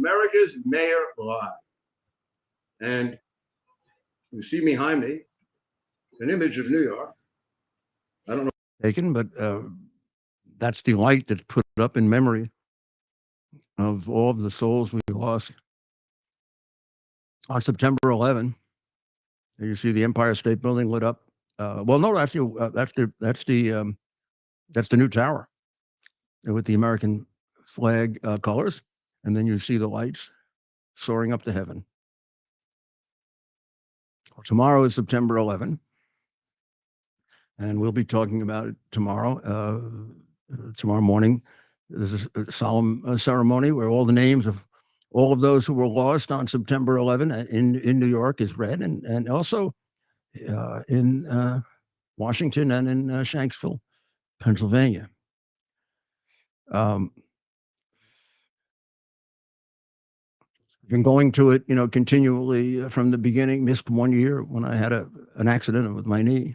America's mayor lied. And you see behind me an image of New York. I don't know taken, but that's the light that's put up in memory of all of the souls we lost on September 11. You see the Empire State Building lit up. Well, no, actually, that's the new tower with the American flag colors, and then you see the lights soaring up to heaven. Tomorrow is September 11, and we'll be talking about it tomorrow. Tomorrow morning, this is a solemn ceremony where all the names of all of those who were lost on September 11 in New York is read, and also in Washington and in Shanksville, Pennsylvania. Been going to it, continually from the beginning. Missed 1 year when I had an accident with my knee,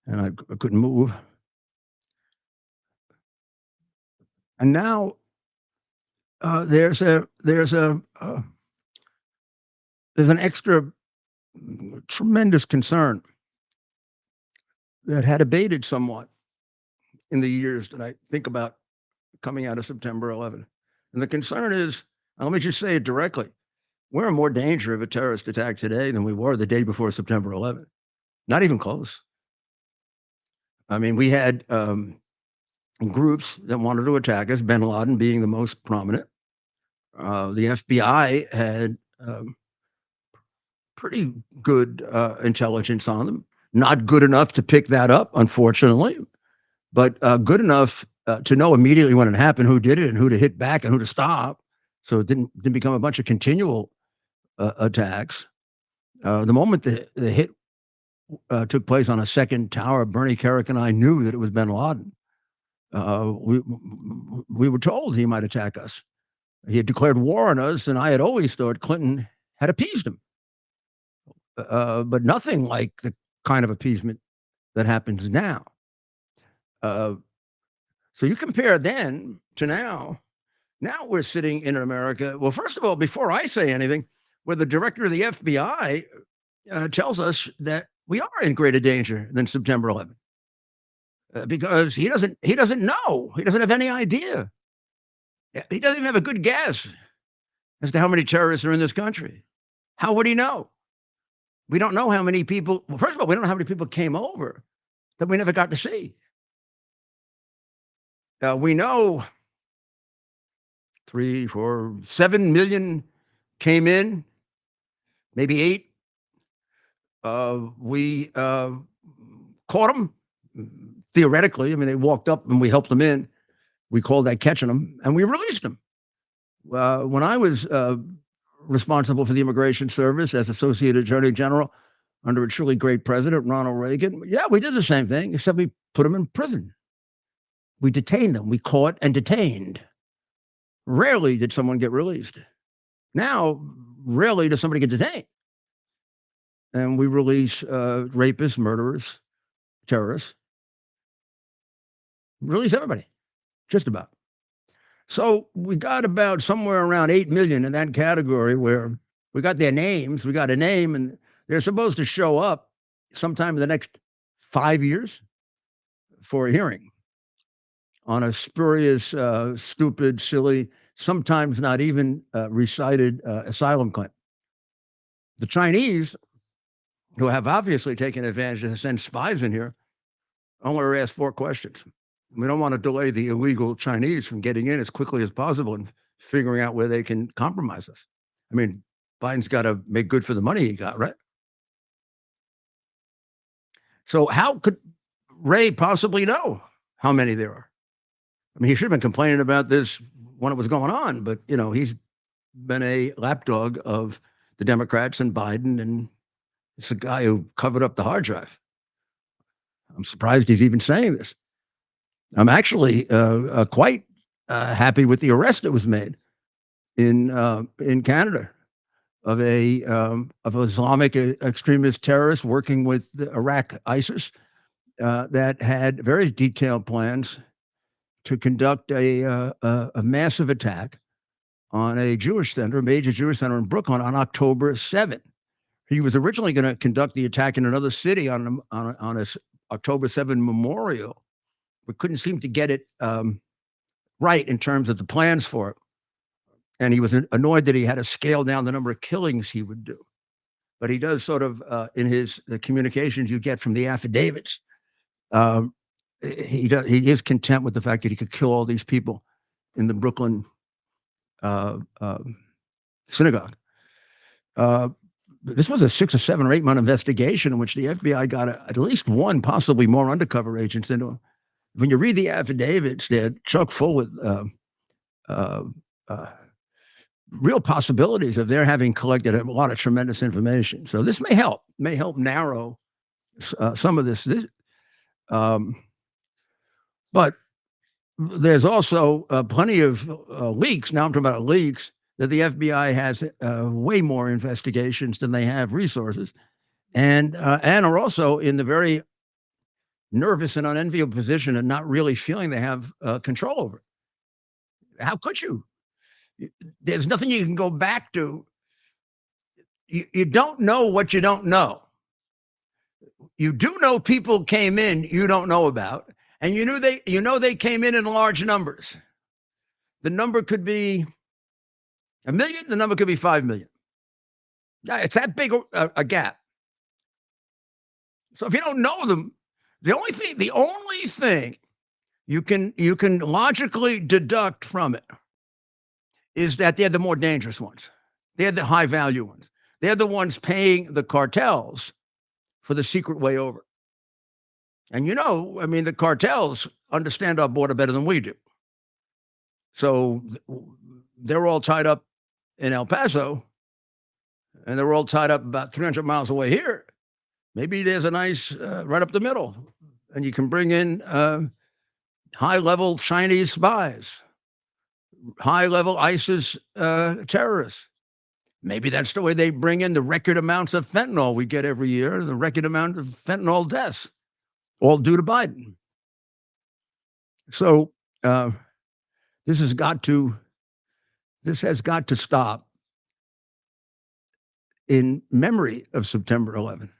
and I couldn't move. And now there's an extra tremendous concern that had abated somewhat in the years that I think about coming out of September 11. And the concern is, let me just say it directly, we're in more danger of a terrorist attack today than we were the day before September 11. Not even close. I mean, we had groups that wanted to attack us, bin Laden being the most prominent. The FBI had pretty good intelligence on them. Not good enough to pick that up, unfortunately, but good enough to know immediately when it happened who did it and who to hit back and who to stop. So it didn't become a bunch of continual attacks. The moment the hit took place on a second tower, Bernie Kerik and I knew that it was bin Laden. We were told he might attack us. He had declared war on us, and I had always thought Clinton had appeased him. But nothing like the kind of appeasement that happens now. So you compare then to now. Now we're sitting in America. Well, first of all, before I say anything, where the director of the FBI tells us that we are in greater danger than September 11, because he doesn't know. He doesn't have any idea. He doesn't even have a good guess as to how many terrorists are in this country. How would he know? We don't know how many people. Well, first of all, we don't know how many people came over that we never got to see. We know 3, 4, 7 million came in, maybe 8. We caught them, theoretically. I mean, they walked up and we helped them in. We called that catching them, and we released them. When I was responsible for the Immigration Service as Associate Attorney General under a truly great president, Ronald Reagan, yeah, we did the same thing, except we put them in prison. We detained them. We caught and detained. Rarely did someone get released. Now, rarely does somebody get detained. And we release rapists, murderers, terrorists. Release everybody, just about. So we got about somewhere around 8 million in that category where we got their names. We got a name, and they're supposed to show up sometime in the next 5 years for a hearing on a spurious, stupid, silly, sometimes not even recited asylum claim. The Chinese, who have obviously taken advantage to send spies in here, only were asked 4 questions. We don't want to delay the illegal Chinese from getting in as quickly as possible and figuring out where they can compromise us. I mean, Biden's got to make good for the money he got, right? So how could Ray possibly know how many there are? I mean, he should have been complaining about this when it was going on, but, he's been a lapdog of the Democrats and Biden, and it's a guy who covered up the hard drive. I'm surprised he's even saying this. I'm actually quite happy with the arrest that was made in Canada of a Islamic extremist terrorist working with the Iraq ISIS that had very detailed plans to conduct a massive attack on a Jewish center, a major Jewish center in Brooklyn on October 7th. He was originally going to conduct the attack in another city on a October 7 memorial, but couldn't seem to get it right in terms of the plans for it. And he was annoyed that he had to scale down the number of killings he would do. But he does sort of, in his communications you get from the affidavits, he is content with the fact that he could kill all these people in the Brooklyn synagogue. This was a 6 or 7 or 8 month investigation in which the FBI got at least one, possibly more undercover agents into him. When you read the affidavits, they're chock full with real possibilities of their having collected a lot of tremendous information. So this may help narrow some of this. But there's also plenty of leaks. Now I'm talking about leaks that the FBI has way more investigations than they have resources, and are also in the very nervous and unenviable position of not really feeling they have control over it. How could you? There's nothing you can go back to. You don't know what you don't know. You do know people came in you don't know about, and you know they came in large numbers. The number could be 1 million. The number could be 5 million. It's that big a gap. So if you don't know them, the only thing you can logically deduct from it is that they're the more dangerous ones. They're the high value ones. They're the ones paying the cartels for the secret way over. And the cartels understand our border better than we do. So they're all tied up in El Paso, and they're all tied up about 300 miles away here. Maybe there's a nice right up the middle, and you can bring in high-level Chinese spies, high-level ISIS terrorists. Maybe that's the way they bring in the record amounts of fentanyl we get every year, the record amount of fentanyl deaths, all due to Biden. So this has got to stop in memory of September 11th.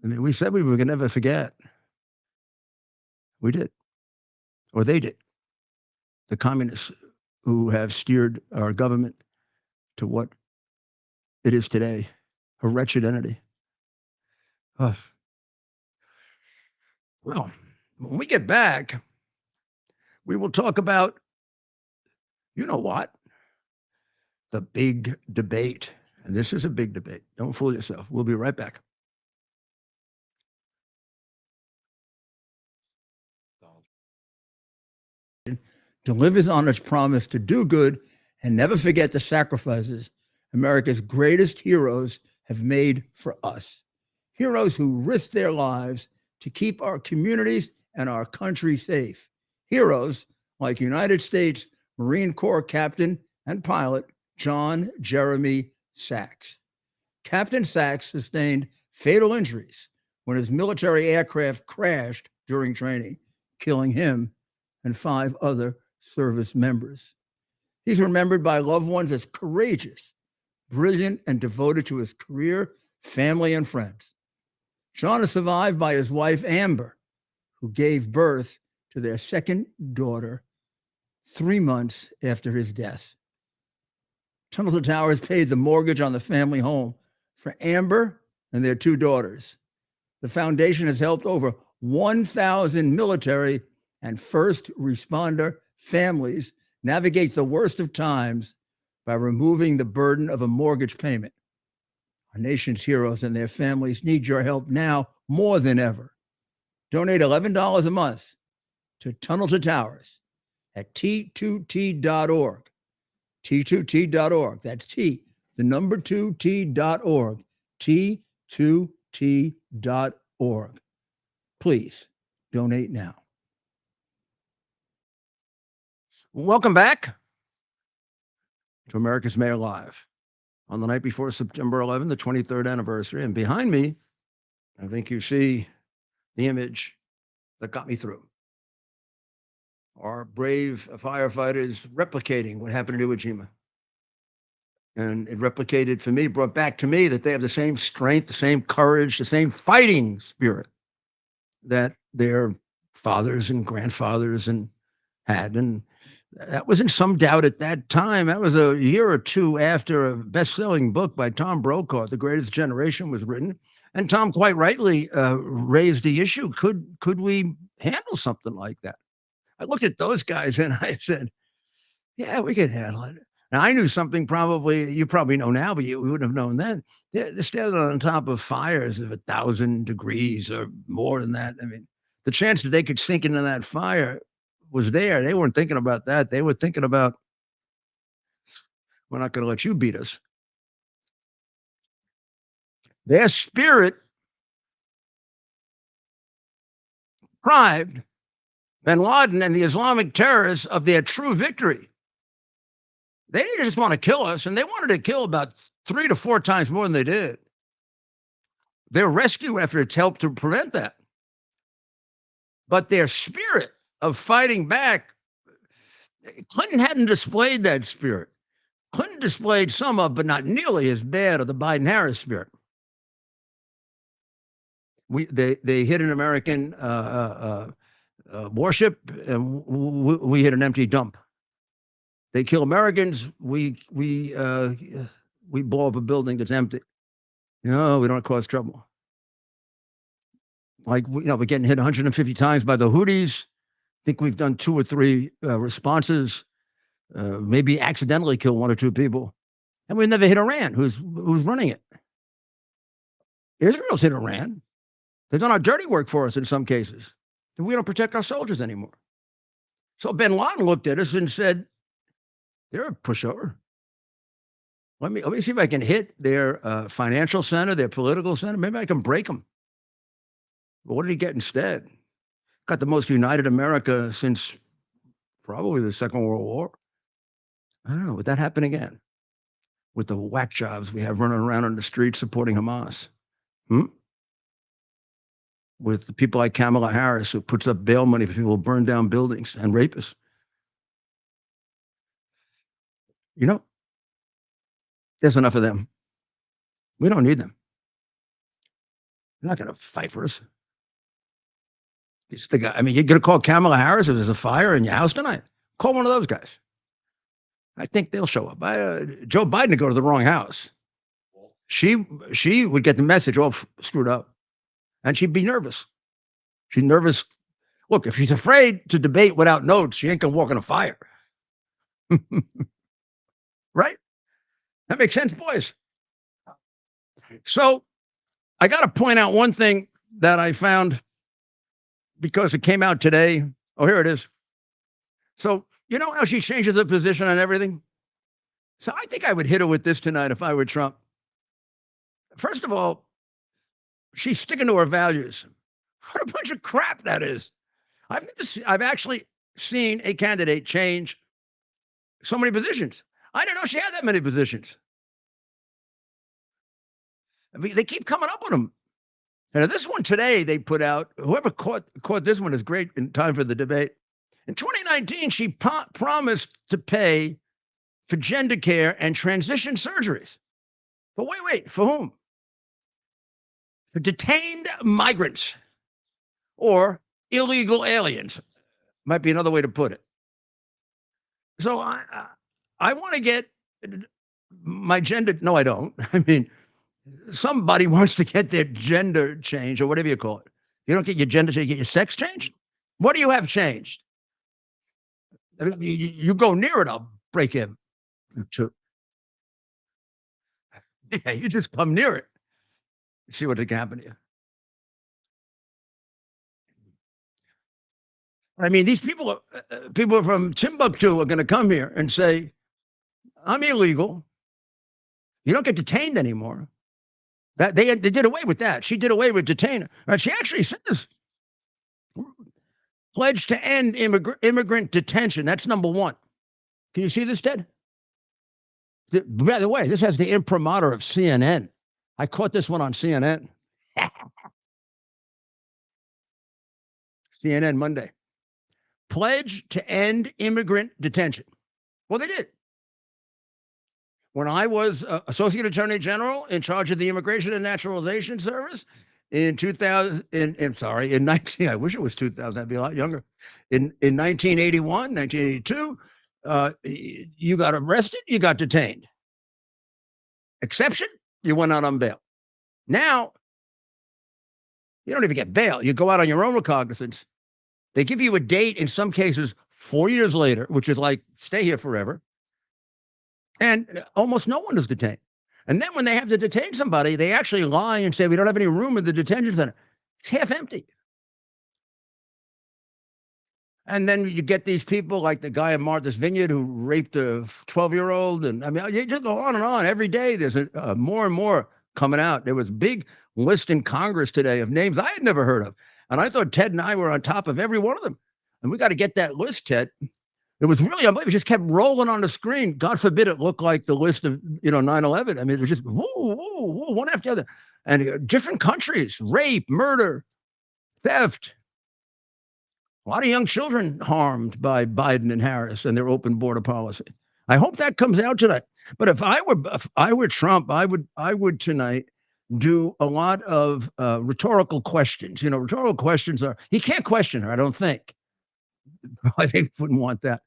I mean, we said we were going to never forget. We did, or they did. The communists who have steered our government to what it is today, a wretched entity. Well, when we get back, we will talk about, you know what? The big debate. And this is a big debate. Don't fool yourself. We'll be right back. Delivers on its promise to do good and never forget the sacrifices America's greatest heroes have made for us. Heroes who risked their lives to keep our communities and our country safe. Heroes like United States Marine Corps Captain and pilot John Jeremy Sachs. Captain Sachs sustained fatal injuries when his military aircraft crashed during training, killing him and 5 other service members. He's remembered by loved ones as courageous, brilliant, and devoted to his career, family, and friends. John is survived by his wife, Amber, who gave birth to their second daughter 3 months after his death. Tunnel to Towers paid the mortgage on the family home for Amber and their 2 daughters. The foundation has helped over 1,000 military and first responder families navigate the worst of times by removing the burden of a mortgage payment. Our nation's heroes and their families need your help now more than ever. Donate $11 a month to Tunnel to Towers at T2T.org. T2T.org. That's T, the number 2T.org. T2T.org. Please donate now. Welcome back to America's Mayor Live on the night before September 11th, the 23rd anniversary. And behind me, I think you see the image that got me through. our brave firefighters replicating what happened in Iwo Jima. And it replicated for me, brought back to me that they have the same strength, the same courage, the same fighting spirit that their fathers and grandfathers and had. And that was in some doubt at that time. That was a year or two after a best-selling book by Tom Brokaw, The Greatest Generation, was written. And Tom quite rightly raised the issue. Could we handle something like that? I looked at those guys and I said, yeah, we could handle it. Now, I knew something probably you probably know now, but you wouldn't have known then. They're standing on top of fires of 1,000 degrees or more than that. I mean, the chance that they could sink into that fire was there. They weren't thinking about that. They were thinking about, we're not going to let you beat us. Their spirit deprived bin Laden and the Islamic terrorists of their true victory. They didn't just want to kill us, and they wanted to kill about 3 to 4 times more than they did. Their rescue efforts helped to prevent that. But their spirit of fighting back, Clinton hadn't displayed that spirit. Clinton displayed some of, but not nearly as bad of the Biden-Harris spirit. They hit an American warship, and we hit an empty dump. They kill Americans. We blow up a building that's empty. No, we don't cause trouble. Like, we're getting hit 150 times by the Houthis. I think we've done 2 or 3 responses, maybe accidentally kill 1 or 2 people. And we never hit Iran, who's running it. Israel's hit Iran. They've done our dirty work for us in some cases. And we don't protect our soldiers anymore. So bin Laden looked at us and said, they're a pushover. Let me see if I can hit their financial center, their political center. Maybe I can break them. But what did he get instead? Got the most united America since probably the Second World War. I don't know. Would that happen again? With the whack jobs we have running around on the streets supporting Hamas? With the people like Kamala Harris, who puts up bail money for people who burn down buildings and rapists. There's enough of them. We don't need them. They're not going to fight for us. He's the guy. I mean, you're going to call Kamala Harris if there's a fire in your house tonight? Call one of those guys. I think they'll show up. Joe Biden would go to the wrong house. She would get the message all screwed up, and she'd be nervous. She's nervous. Look, if she's afraid to debate without notes, she ain't going to walk in a fire. Right? That makes sense, boys. So I got to point out one thing that I found because it came out today. Oh, here it is. So you know how she changes her position on everything? So I think I would hit her with this tonight if I were Trump. First of all, she's sticking to her values. What a bunch of crap that is. I've actually seen a candidate change so many positions. I didn't know she had that many positions. I mean, they keep coming up with them. And this one today they put out, whoever caught this one is great in time for the debate. In 2019, she promised to pay for gender care and transition surgeries. But wait, for whom? For detained migrants or illegal aliens, might be another way to put it. So I want to get my gender. No, I don't. I mean, somebody wants to get their gender changed or whatever you call it. You don't get your gender changed, you get your sex changed? What do you have changed? I mean, you go near it, I'll break in. Yeah, you just come near it. See what can happen to you. I mean, these people from Timbuktu are going to come here and say, I'm illegal. You don't get detained anymore. That they did away with that. She did away with detainer. Right? She actually says, pledge to end immigrant detention. That's number 1. Can you see this, Ted? By the way, this has the imprimatur of CNN. I caught this one on CNN. CNN Monday. pledge to end immigrant detention. Well, they did. When I was Associate Attorney General in charge of the Immigration and Naturalization Service in 2000, in 19, I wish it was 2000, I'd be a lot younger. In 1981, 1982, you got arrested, you got detained. Exception, you went out on bail. Now, you don't even get bail. You go out on your own recognizance. They give you a date, in some cases, 4 years later, which is like, stay here forever. And almost no one is detained. And then when they have to detain somebody, they actually lie and say, we don't have any room in the detention center. It's half empty. And then you get these people like the guy in Martha's Vineyard who raped a 12-year-old. And I mean, you just go on and on. Every day there's more and more coming out. There was a big list in Congress today of names I had never heard of. And I thought Ted and I were on top of every one of them. And we got to get that list, Ted. It was really unbelievable. It just kept rolling on the screen. God forbid it looked like the list of 9/11. I mean, it was just woo, woo, woo, one after the other, and different countries: rape, murder, theft. A lot of young children harmed by Biden and Harris and their open border policy. I hope that comes out tonight. But if I were Trump, I would tonight do a lot of rhetorical questions. Rhetorical questions are he can't question her. I don't think. I think wouldn't want that.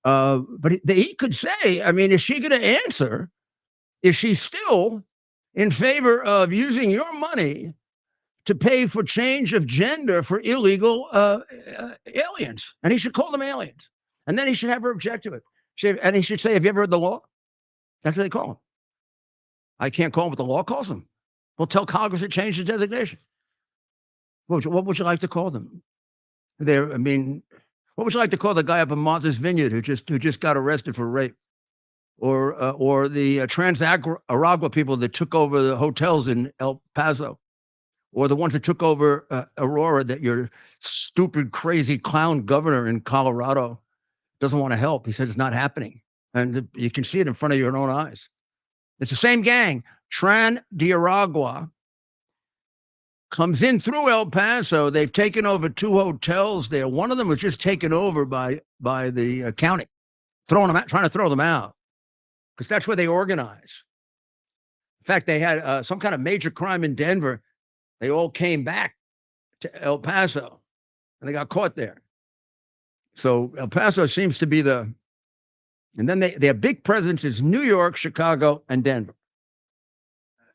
But he could say, I mean, is she going to answer? Is she still in favor of using your money to pay for change of gender for illegal aliens? And he should call them aliens. And then he should have her object to it. And he should say, have you ever heard the law? That's what they call them. I can't call them what the law calls them. Well, tell Congress to change the designation. What would you like to call them? What would you like to call the guy up in Martha's Vineyard who just got arrested for rape, or the Trans-Aragua people that took over the hotels in El Paso, or the ones that took over Aurora that your stupid, crazy clown governor in Colorado doesn't want to help? He said it's not happening, and you can see it in front of your own eyes. It's the same gang. Trans-Aragua comes in through El Paso. They've taken over 2 hotels there. One of them was just taken over by the county, trying to throw them out, because that's where they organize. In fact, they had some kind of major crime in Denver. They all came back to El Paso, and they got caught there. So El Paso seems to be and then their big presence is New York, Chicago, and Denver,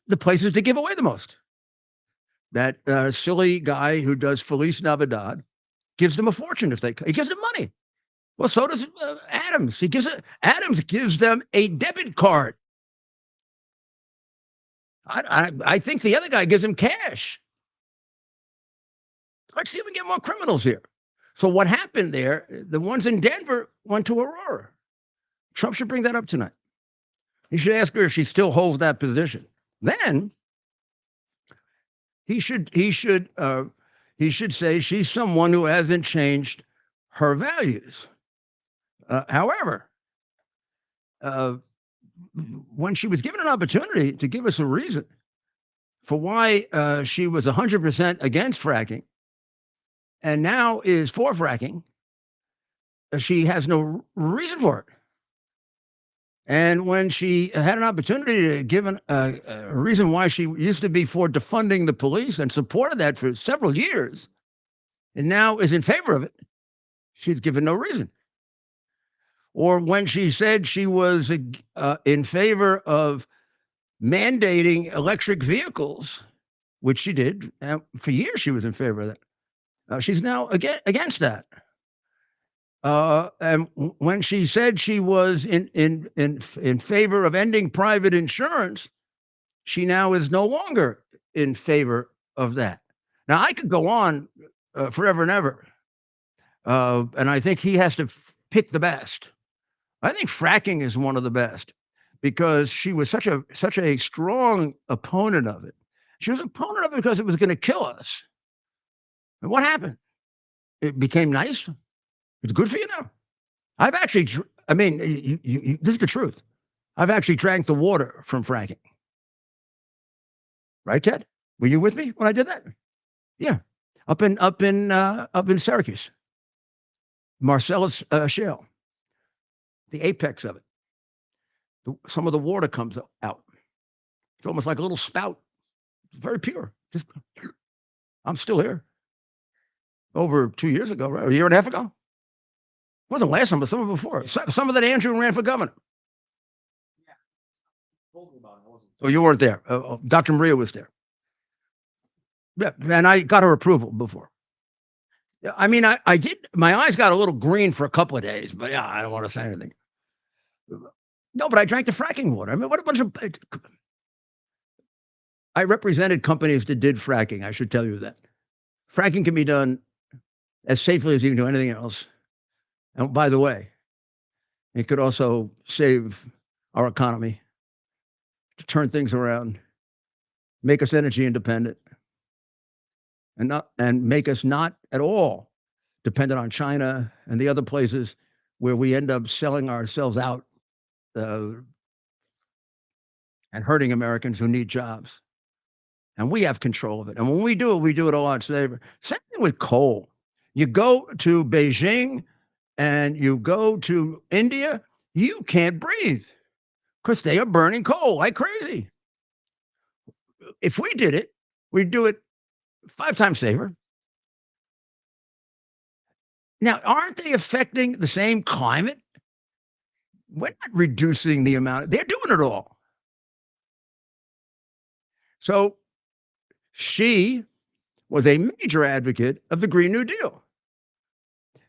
the places that give away the most. That silly guy who does Feliz Navidad gives them a fortune he gives them money. Well, so does Adams. Adams gives them a debit card. I think the other guy gives them cash. Let's see if we can get more criminals here. So what happened there? The ones in Denver went to Aurora. Trump should bring that up tonight. He should ask her if she still holds that position. Then he should say she's someone who hasn't changed her values. However, when she was given an opportunity to give us a reason for why she was 100% against fracking and now is for fracking, she has no reason for it. And when she had an opportunity to give a reason why she used to be for defunding the police and supported that for several years, and now is in favor of it, she's given no reason. Or when she said she was in favor of mandating electric vehicles, which she did, for years she was in favor of that. She's now against that. And when she said she was in favor of ending private insurance, she now is no longer in favor of that. Now, I could go on forever and ever, and I think he has to pick the best. I think fracking is one of the best because she was such a strong opponent of it. She was an opponent of it because it was going to kill us. And what happened? It became nice. It's good for you now. I've actually, this is the truth. I've actually drank the water from fracking. Right, Ted? Were you with me when I did that? Yeah, up in Syracuse. Marcellus shale, the apex of it. Some of the water comes out. It's almost like a little spout. It's very pure. Just, I'm still here. Over 2 years ago, right? A year and a half ago. It wasn't last time, but some before. Some of that Andrew ran for governor. Oh, you weren't there. Dr. Maria was there. Yeah, and I got her approval before. I mean, I did. My eyes got a little green for a couple of days, but yeah, I don't want to say anything. No, but I drank the fracking water. I mean, what a bunch of. I represented companies that did fracking. I should tell you that. Fracking can be done as safely as you can do anything else. And by the way, it could also save our economy, to turn things around, make us energy independent, and make us not at all dependent on China and the other places where we end up selling ourselves out and hurting Americans who need jobs. And we have control of it. And when we do it a lot safer. Same thing with coal. You go to Beijing and you go to India, you can't breathe because they are burning coal like crazy. If we did it, we'd do it 5 times safer. Now, aren't they affecting the same climate? We're not reducing the amount. They're doing it all. So she was a major advocate of the Green New Deal.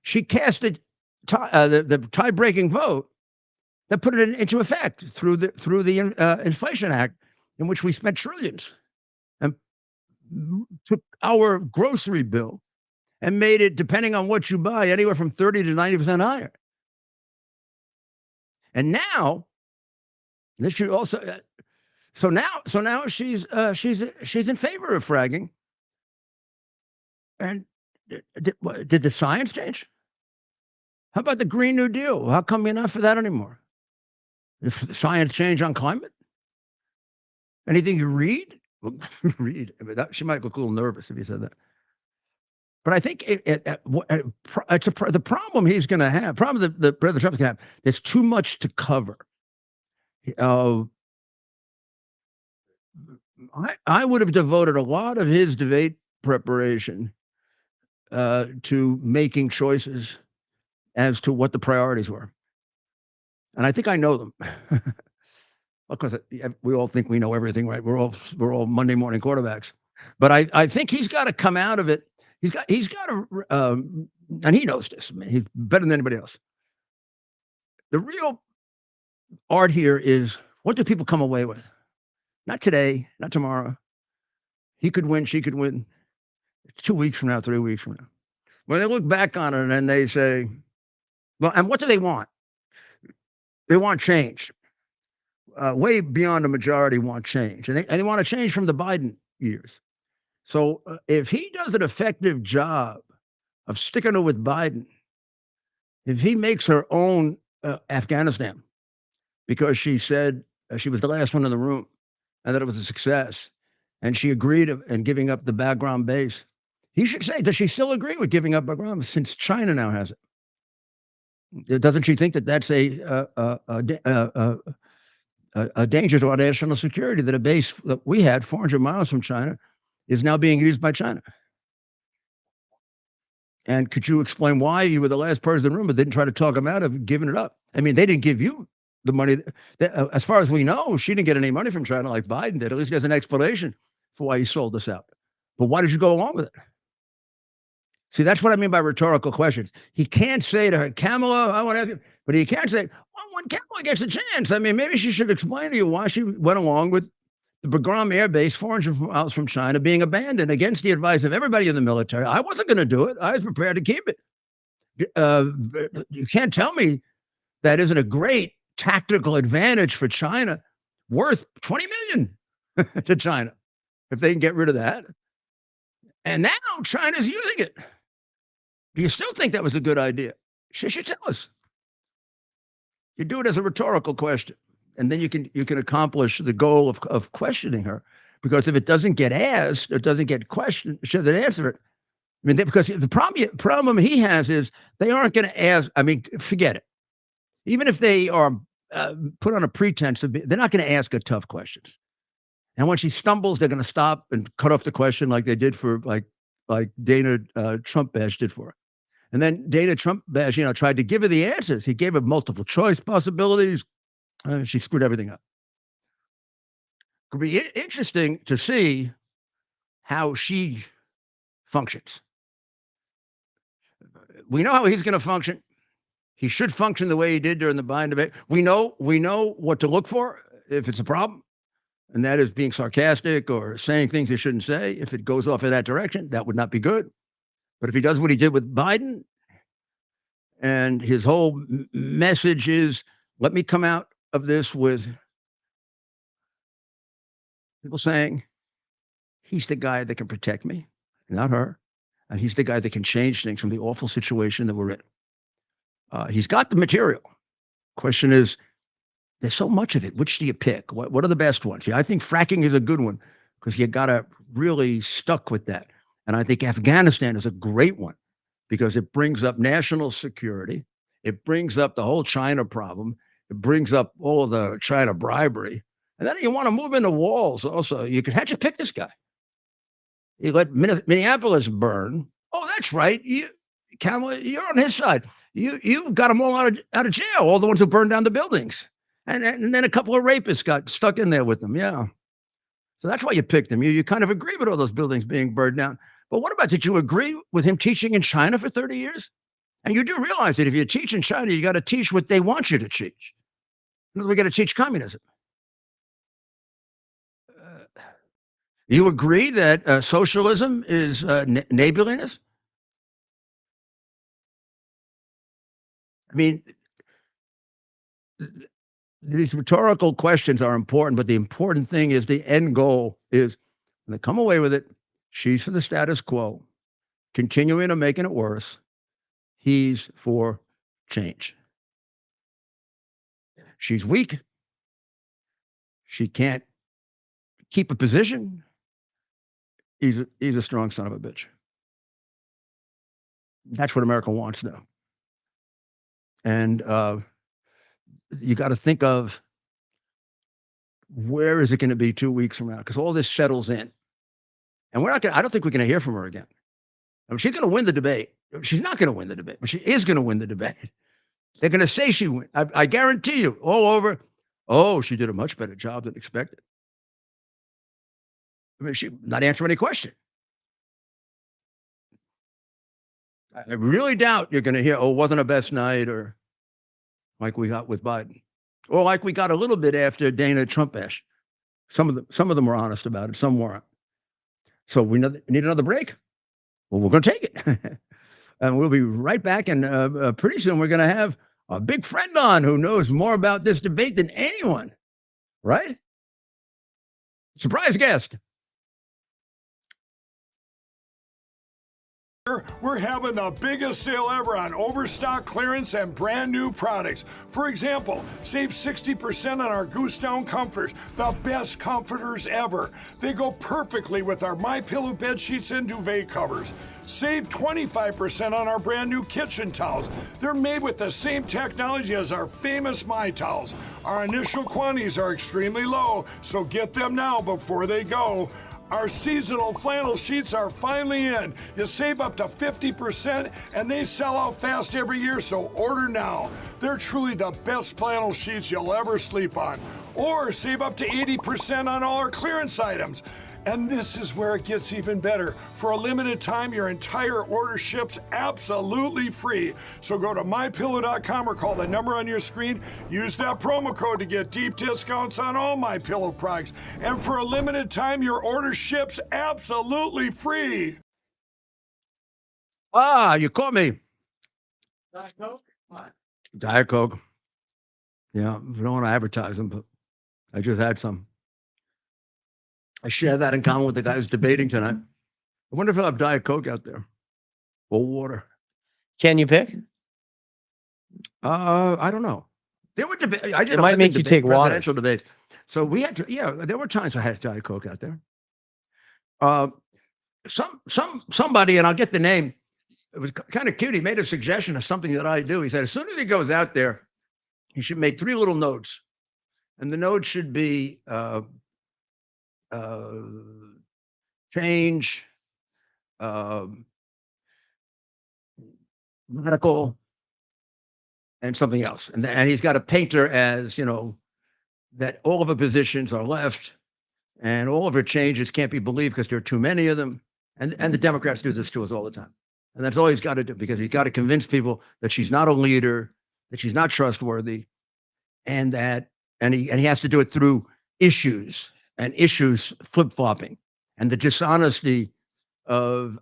She cast the tie-breaking vote that put it into effect through the Inflation Act, in which we spent trillions and took our grocery bill and made it, depending on what you buy, anywhere from 30 to 90% higher. And now, this should also. So now she's in favor of fracking. And did the science change? How about the Green New Deal? How come you're not for that anymore? If the science change on climate? Anything you read? Well, read. I mean, she might look a little nervous if you said that. But I think the problem he's going to have, problem that President Trump's going to have, there's too much to cover. I would have devoted a lot of his debate preparation to making choices as to what the priorities were. And I think I know them. Of course, we all think we know everything, right? We're all Monday morning quarterbacks. But I think he's got to come out of it. He's got to, and he knows this. I mean, he's better than anybody else. The real art here is, what do people come away with? Not today, not tomorrow. He could win, she could win. It's 2 weeks from now, 3 weeks from now. When they look back on it and they say, well, and what do they want? They want change. Way beyond the majority want change. And they want to change from the Biden years. So if he does an effective job of sticking it with Biden, if he makes her own Afghanistan, because she said she was the last one in the room and that it was a success, and she agreed in giving up the Bagram base, he should say, does she still agree with giving up Bagram since China now has it? Doesn't she think that that's a danger to our national security, that a base that we had 400 miles from China is now being used by China? And could you explain why you were the last person in the room but didn't try to talk them out of giving it up? I mean, they didn't give you the money. As far as we know, she didn't get any money from China like Biden did. At least there's an explanation for why he sold us out. But why did you go along with it? See, that's what I mean by rhetorical questions. He can't say to her, Kamala, I want to ask you, but he can't say, well, when Kamala gets a chance, I mean, maybe she should explain to you why she went along with the Bagram Air Base, 400 miles from China, being abandoned against the advice of everybody in the military. I wasn't going to do it. I was prepared to keep it. You can't tell me that isn't a great tactical advantage for China, worth $20 million to China, if they can get rid of that. And now China's using it. Do you still think that was a good idea? She should tell us. You do it as a rhetorical question, and then you can accomplish the goal of questioning her. Because if it doesn't get asked, or doesn't get questioned, she doesn't answer it, I mean, because the problem he has is they aren't going to ask. I mean, forget it. Even if they are put on a pretense of, they're not going to ask her tough questions. And when she stumbles, they're going to stop and cut off the question like they did for like Dana Trump Bash did for her. And then Dana Trump Bash, tried to give her the answers. He gave her multiple choice possibilities. She screwed everything up. It'll be interesting to see how she functions. We know how he's going to function. He should function the way he did during the Biden debate. We know what to look for if it's a problem, and that is being sarcastic or saying things he shouldn't say. If it goes off in that direction, that would not be good. But if he does what he did with Biden, and his whole message is, let me come out of this with people saying, he's the guy that can protect me, not her. And he's the guy that can change things from the awful situation that we're in. He's got the material. Question is, there's so much of it. Which do you pick? What are the best ones? Yeah, I think fracking is a good one because you got to really stuck with that. And I think Afghanistan is a great one because it brings up national security. It brings up the whole China problem. It brings up all of the China bribery. And then you want to move into walls also. How'd you pick this guy? You let Minneapolis burn. Oh, that's right. Kamala, you're on his side. You got them all out of jail, all the ones who burned down the buildings. And then a couple of rapists got stuck in there with them. Yeah. So that's why you picked him. You kind of agree with all those buildings being burned down. But what about, did you agree with him teaching in China for 30 years? And you do realize that if you teach in China, you got to teach what they want you to teach. We got to teach communism. You agree that socialism is neighborliness? I mean, these rhetorical questions are important, but the important thing is the end goal is when they come away with it, she's for the status quo, continuing to making it worse. He's for change. She's weak. She can't keep a position. He's a strong son of a bitch. That's what America wants now. And you got to think of, where is it going to be 2 weeks from now? Because all this settles in. And I don't think we're going to hear from her again. I mean, she's going to win the debate. She's not going to win the debate, but she is going to win the debate. They're going to say she won. I guarantee you, all over. Oh, she did a much better job than expected. I mean, she not answering any question. I really doubt you're going to hear, oh, wasn't her best night, or like we got with Biden, or like we got a little bit after Dana Trump-ish. Some of them were honest about it. Some weren't. So we need another break. Well, we're going to take it. And we'll be right back. And pretty soon we're going to have a big friend on who knows more about this debate than anyone, right? Surprise guest. We're having the biggest sale ever on overstock clearance and brand new products. For example, save 60% on our Goose Down comforters, the best comforters ever. They go perfectly with our MyPillow bed sheets and duvet covers. Save 25% on our brand new kitchen towels. They're made with the same technology as our famous My Towels. Our initial quantities are extremely low, so get them now before they go. Our seasonal flannel sheets are finally in. You save up to 50% and they sell out fast every year, so order now. They're truly the best flannel sheets you'll ever sleep on. Or save up to 80% on all our clearance items. And this is where it gets even better. For a limited time, your entire order ships absolutely free. So go to MyPillow.com or call the number on your screen. Use that promo code to get deep discounts on all MyPillow products. And for a limited time, your order ships absolutely free. You caught me. Diet Coke? What? Diet Coke. Yeah, we don't want to advertise them, but I just had some. I share that in common with the guy who's debating tonight. I wonder if I'll have Diet Coke out there or water. Can you pick? I don't know. There were debates. It might make you take water. Presidential debates. So we had to. Yeah, there were times I had Diet Coke out there. somebody, and I'll get the name. It was kind of cute. He made a suggestion of something that I do. He said, as soon as he goes out there, he should make 3 little notes, and the note should be uh, change, um, radical, and something else. And he's got a painter as, that all of her positions are left and all of her changes can't be believed because there are too many of them. And the Democrats do this to us all the time. And that's all he's got to do, because he's got to convince people that she's not a leader, that she's not trustworthy, and he has to do it through issues flip-flopping, and the dishonesty of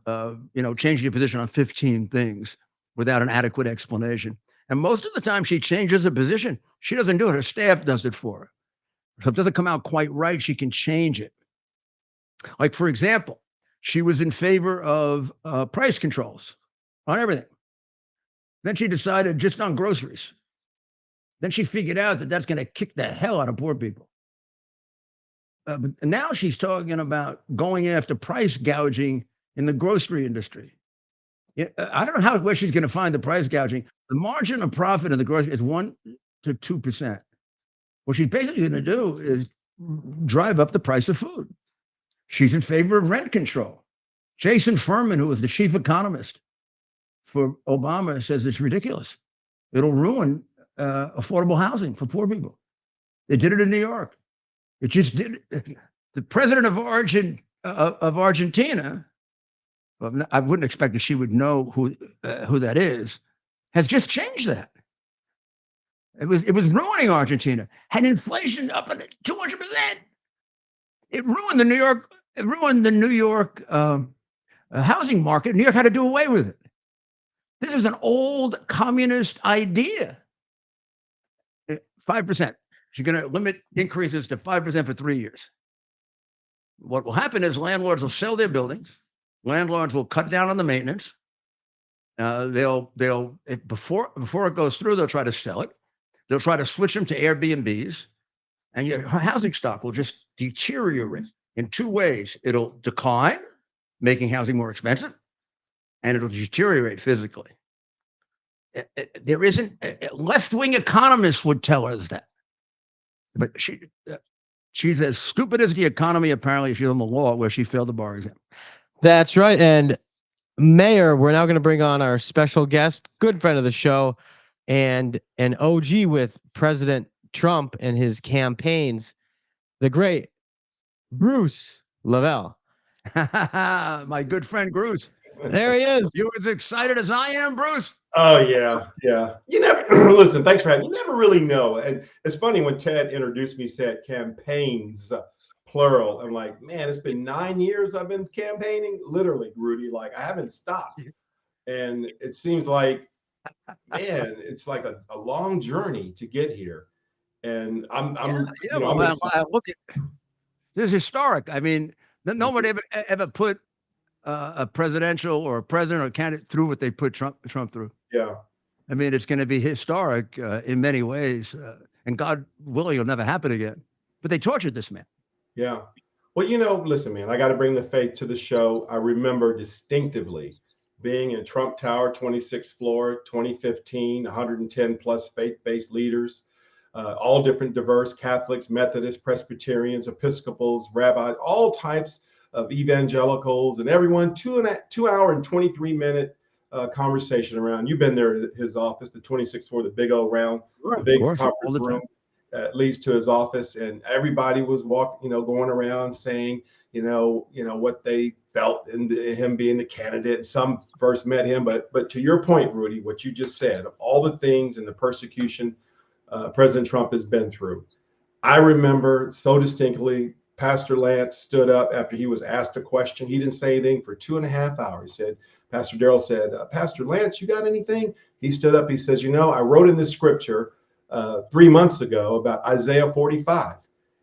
changing your position on 15 things without an adequate explanation. And most of the time she changes a position, she doesn't do it. Her staff does it for her. So if it doesn't come out quite right, she can change it. Like, for example, she was in favor of price controls on everything. Then she decided just on groceries. Then she figured out that that's going to kick the hell out of poor people. But now she's talking about going after price gouging in the grocery industry. I don't know where she's going to find the price gouging. The margin of profit in the grocery is 1 to 2%. What she's basically going to do is drive up the price of food. She's in favor of rent control. Jason Furman, who was the chief economist for Obama, says it's ridiculous. It'll ruin affordable housing for poor people. They did it in New York. It just did. The president of Argentina, well, I wouldn't expect that she would know who that is, has just changed that. It was ruining Argentina. Had inflation up at 200%. It ruined the New York housing market. New York had to do away with it. This is an old communist idea. 5%. She's going to limit increases to 5% for 3 years. What will happen is landlords will sell their buildings. Landlords will cut down on the maintenance. Before it goes through, they'll try to sell it. They'll try to switch them to Airbnbs, and your housing stock will just deteriorate in 2 ways. It'll decline, making housing more expensive, and it'll deteriorate physically. There isn't left-wing economists would tell us that, but she's as stupid as the economy. Apparently, she's on the law where she failed the bar exam. That's right. And Mayor, we're now going to bring on our special guest, good friend of the show, and an OG with President Trump and his campaigns, the great Bruce Lavelle. My good friend Bruce. There he is. You as excited as I am, Bruce? Oh, yeah. You never, listen, thanks for having me. You never really know. And it's funny when Ted introduced me, said campaigns, plural. I'm like, man, it's been 9 years I've been campaigning. Literally, Rudy, like I haven't stopped. And it seems like, man, it's like a long journey to get here. And look at this is historic. I mean, no one ever put a presidential or a president or a candidate through what they put Trump through. Yeah. I mean, it's going to be historic in many ways, and God willing, it'll never happen again. But they tortured this man. Yeah. Well, listen, man, I got to bring the faith to the show. I remember distinctively being in Trump Tower, 26th floor, 2015, 110 plus faith-based leaders, all different diverse Catholics, Methodists, Presbyterians, Episcopals, rabbis, all types of evangelicals, and everyone 2 hour and 23-minute conversation around. You've been there at his office, the 26th floor, the big old round, the big conference room that leads to his office, and everybody was going around saying, what they felt in him being the candidate. Some first met him, but to your point, Rudy, what you just said, of all the things and the persecution President Trump has been through. I remember so distinctly, Pastor Lance stood up after he was asked a question. He didn't say anything for 2.5 hours. He said, Pastor Darrell said, Pastor Lance, you got anything? He stood up. He says, I wrote in this scripture 3 months ago about Isaiah 45.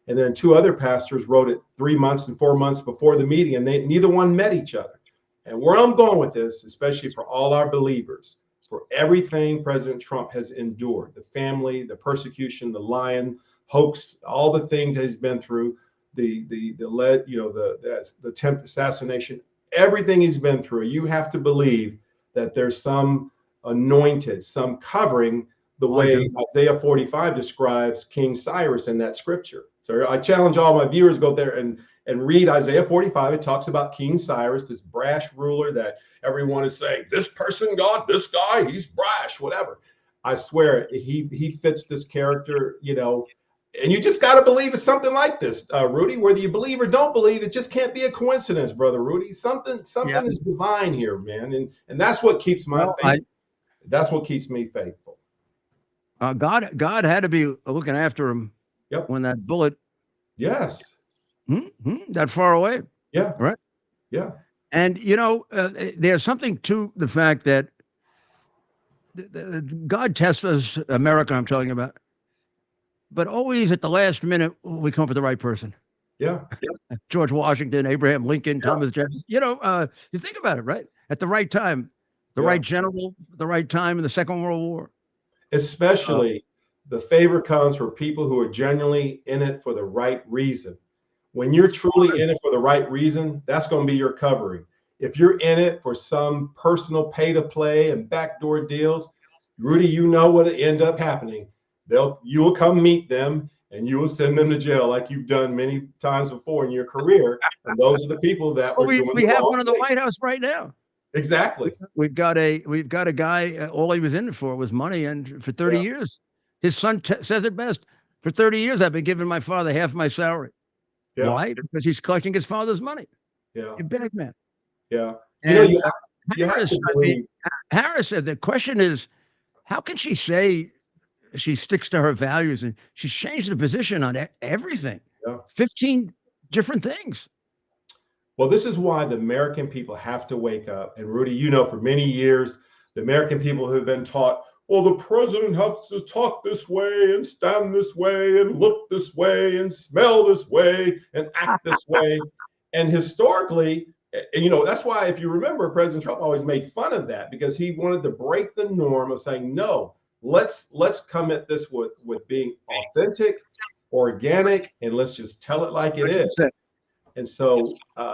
And then 2 other pastors wrote it 3 months and 4 months before the meeting, and neither one met each other. And where I'm going with this, especially for all our believers, for everything President Trump has endured, the family, the persecution, the lying, hoax, all the things that he's been through, the attempt assassination, everything he's been through, you have to believe that there's some anointed, some covering, the I way do. Isaiah 45 describes King Cyrus in that scripture. So I challenge all my viewers, go there and read Isaiah 45. It talks about King Cyrus, this brash ruler that everyone is saying, this person, God, this guy, he's brash, whatever. I swear he fits this character, you know, and you just got to believe it's something like this, Rudy. Whether you believe or don't believe, it just can't be a coincidence, brother Rudy. Something Yeah. is divine here, man, and that's what keeps my Well, faith. That's what keeps me faithful. God had to be looking after him Yep. when that bullet Yes. that far away. Yeah. Right. Yeah. And you know, there's something to the fact that God tests us, America. I'm telling you about, but always at the last minute we come up with the right person. Yeah. George Washington, Abraham Lincoln, Yeah. Thomas Jefferson. You know, you think about it, right? At the right time, the Yeah. right general, the right time in the Second World War. Especially the favor comes for people who are genuinely in it for the right reason. When you're truly in it for the right reason, that's going to be your covering. If you're in it for some personal pay to play and backdoor deals, Rudy, you know what will end up happening. You will come meet them and you will send them to jail like you've done many times before in your career. And those are the people that Well, were doing we the have wrong one in the thing. White House right now. Exactly. We've got a guy. All he was in it for was money, and for 30 Yeah. years, his son says it best. For 30 years, I've been giving my father half my salary. Yeah. Why? Because he's collecting his father's money. Yeah. You bag man. Yeah. And You have Harris, to I mean, believe. Harris said the question is, how can she say she sticks to her values and she's changed the position on everything? Yeah. 15 different things. Well, this is why the American people have to wake up. And Rudy, you know, for many years, the American people have been taught, well, the president has to talk this way and stand this way and look this way and smell this way and act this way. And historically, and you know, that's why, if you remember, President Trump always made fun of that because he wanted to break the norm of saying, no, let's come at this with being authentic, organic, and let's just tell it like it is. And so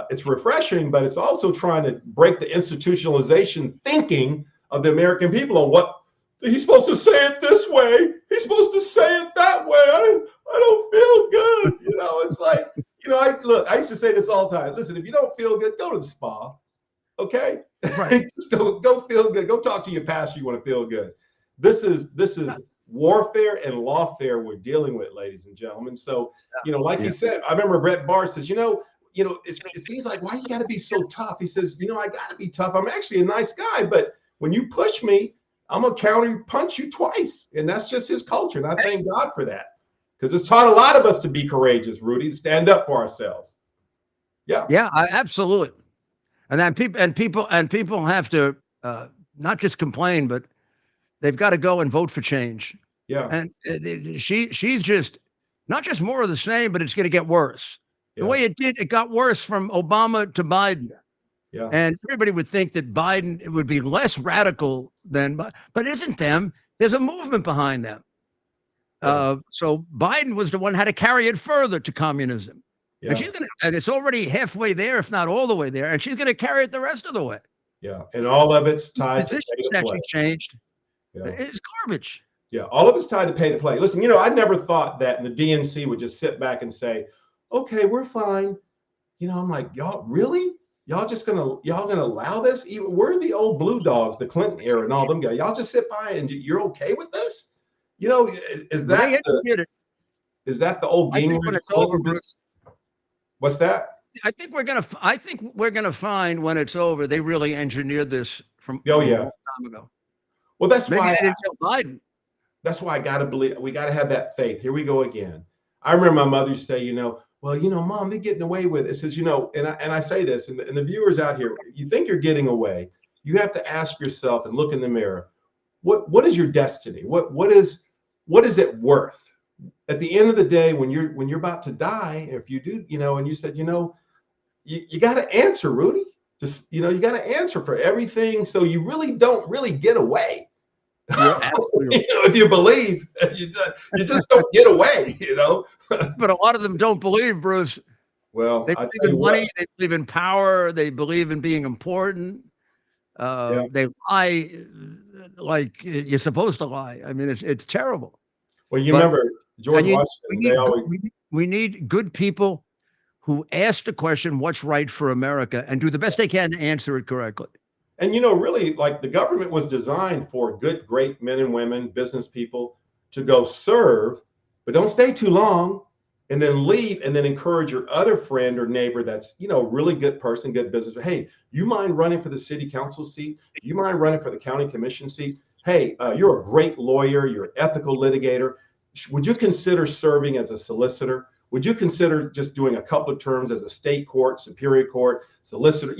it's refreshing, but it's also trying to break the institutionalization thinking of the American people on what he's supposed to say it this way. He's supposed to say it that way. I don't feel good. You know, it's like, you know, I used to say this all the time. Listen, if you don't feel good, go to the spa. Okay. Right. Just go feel good. Go talk to your pastor. You want to feel good. This is warfare and lawfare we're dealing with, ladies and gentlemen. So, you know, like he said, I remember Brett Barr says, you know, it seems like, why you got to be so tough? He says, you know, I got to be tough. I'm actually a nice guy, but when you push me, I'm going to counter punch you twice. And that's just his culture. And I thank God for that, because it's taught a lot of us to be courageous, Rudy, to stand up for ourselves. Yeah. Yeah, absolutely. And then people have to not just complain, but they've got to go and vote for change. Yeah. And she's just not just more of the same, but it's going to get worse. The way it got worse from Obama to Biden. Yeah. And everybody would think that Biden would be less radical than, but it isn't them. There's a movement behind them. Yeah. So Biden was the one who had to carry it further to communism. Yeah. And it's already halfway there, if not all the way there, and she's going to carry it the rest of the way. Yeah. And all of it's tied to positions pay to that play. she changed. Yeah. It's garbage. Yeah, all of it's tied to pay to play. Listen, you know, I never thought that the DNC would just sit back and say, okay, we're fine. You know, I'm like, y'all really? Y'all gonna allow this? Even we're the old blue dogs, the Clinton era and all them guys. Y'all just sit by and you're okay with this? You know, is that the old game? When it's over, Bruce. What's that? I think we're gonna find when it's over they really engineered this from a long time ago. Well, that's maybe why they didn't tell Biden. That's why I gotta believe. We gotta have that faith. Here we go again. I remember my mother used to say, you know, well, you know, Mom, they're getting away with it. It says, you know, and I say this, and the viewers out here, you think you're getting away. You have to ask yourself and look in the mirror. What is your destiny? What is it worth? At the end of the day, when you're about to die, if you do, you know, and you said, you know, you got to answer, Rudy. Just, you know, you got to answer for everything. So you really don't really get away. Yeah, you know, if you believe, you just don't get away, you know. But a lot of them don't believe, Bruce. Well, They I believe tell you in what. money. They believe in power. They believe in being important. Yeah. They lie like you're supposed to lie. I mean, it's terrible. Well, you But remember George and you, we Washington. They need always. we need good people who ask the question, "What's right for America?" and do the best they can to answer it correctly. And really, like the government was designed for good, great men and women, business people to go serve, but don't stay too long and then leave and then encourage your other friend or neighbor that's, really good person, good business. Hey, you mind running for the city council seat? You mind running for the county commission seat? Hey, you're a great lawyer, you're an ethical litigator. Would you consider serving as a solicitor? Would you consider just doing a couple of terms as a state court, superior court, solicitor?